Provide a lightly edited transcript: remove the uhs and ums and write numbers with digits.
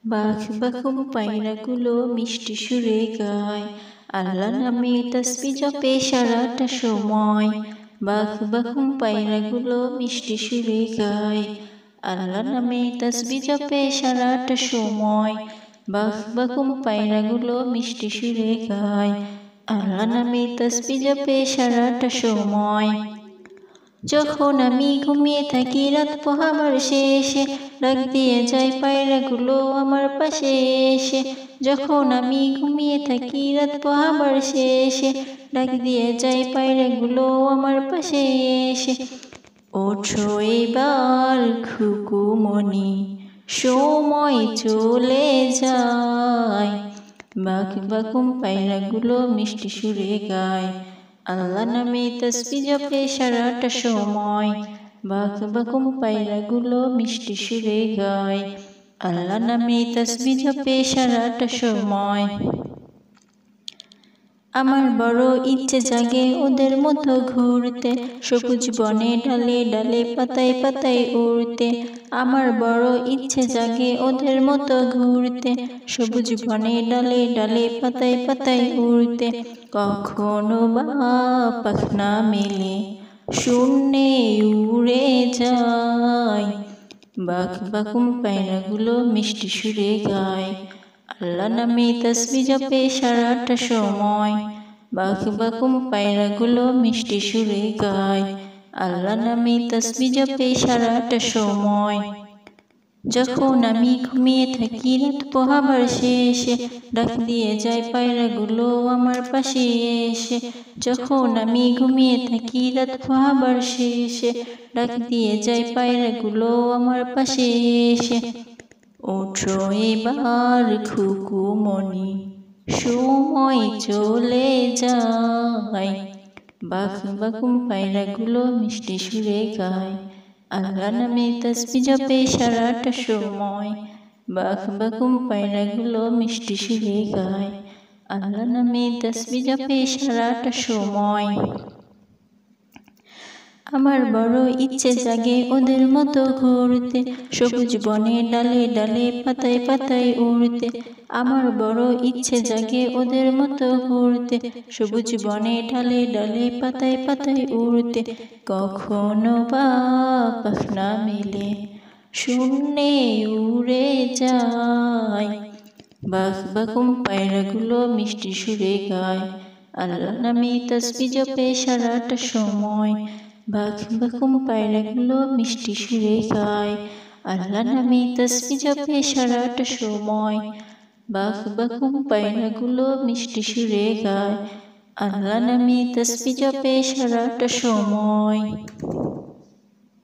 বাঘ বাকুম পায়রাগুলো মিষ্টি সুরে গায়, আল্লাহ নামে তাসবিহ জপে সারাটা সময়। বাঘ বাকুম পায়রাগুলো মিষ্টি সুরে গায়, আল্লাহ নামে তাসবিহ জপে সারাটা সময়। বাঘ বাকুম পায়রাগুলো মিষ্টি সুরে গায়, আল্লাহ নামে তাসবিহ জপে সারাটা সময়। যখন আমি ঘুমিয়ে থাকি রাত পোহাবার শেষে, ডাক দিয়ে যায় পায়রাগুলো আমার পাশে এসে। যখন আমি ঘুমিয়ে থাকি রাত পোহাবার শেষে, ডাক দিয়ে যায় পায়রাগুলো আমার পাশে এসে। ওঠো এবার খুকুমনি, সময় চলে যায়। বাঘ বাকুম পায়রাগুলো মিষ্টি সুরে গায়, আল্লাহ নামে তাসবিহ জপে সারাটা সময়। বাঘ বাকুম পায়রাগুলো মিষ্টি সুরে গায়, আল্লাহ নামে তাসবিহ জপে সারাটা সময়। আমার বড় ইচ্ছে জাগে ওদের মতো ঘুরতে, সবুজ বনে ডালে ডালে পাতায় পাতায় উড়তে। আমার বড় ইচ্ছে জাগে ওদের মতো ঘুরতে, সবুজ বনে ডালে ডালে পাতায় পাতায় উড়তে। কখনো বা পাখনা মেলে শূন্যে উড়ে যায়, বাঘ বাকুম পায়রাগুলো মিষ্টি সুরে গায়, আল্লাহ নামে তাসবিহ জপে সারাটা সময়। বাঘ বাকুম পায়রাগুলো মিষ্টি সুরে গায়, আল্লাহ নামে তাসবিহ জপে সারাটা সময়। যখন আমি ঘুমিয়ে থাকি রাত পোহাবার শেষে, ডাক দিয়ে যায় পায়রাগুলো আমার পাশে এসে। যখন আমি ঘুমিয়ে থাকি রাত পোহাবার শেষে, ডাক দিয়ে যায় পায়রাগুলো আমার পাশে এসে। ওঠো এবার খুকুমনি, সময় চলে যায়। বাঘ বাকুম পায়রাগুলো মিষ্টি সুরে গায়, আল্লাহ নামে তাসবিহ জপে সারাটা সময়। বাঘ বাকুম পায়রাগুলো মিষ্টি সুরে গায়, আল্লাহ নামে তাসবিহ জপে সারাটা সময়। আমার বড় ইচ্ছে জাগে ওদের মতো ঘুরতে, সবুজ বনে ডালে ডালে পাতায় পাতায় উড়তে। আমার বড় ইচ্ছে জাগে ওদের মতো ঘুরতে, সবুজ বনে ডালে ডালে পাতায় পাতায় উড়তে। কখনো বা পাখনা মেলে শূন্যে উড়ে যায়, বাঘ বাকুম পায়রাগুলো মিষ্টি সুরে গায়, আল্লাহ নামে তাসবিহ জপে সারাটা সময়। বাঘ বাকুম পায়রাগুলো মিষ্টি সুরে গায়, আল্লাহ নামে তাসবিহ জপে সারাটা সময়। বাঘ বাকুম পায়রাগুলো মিষ্টি সুরে গায়, আল্লাহ নামে তাসবিহ জপে সারাটা সময়।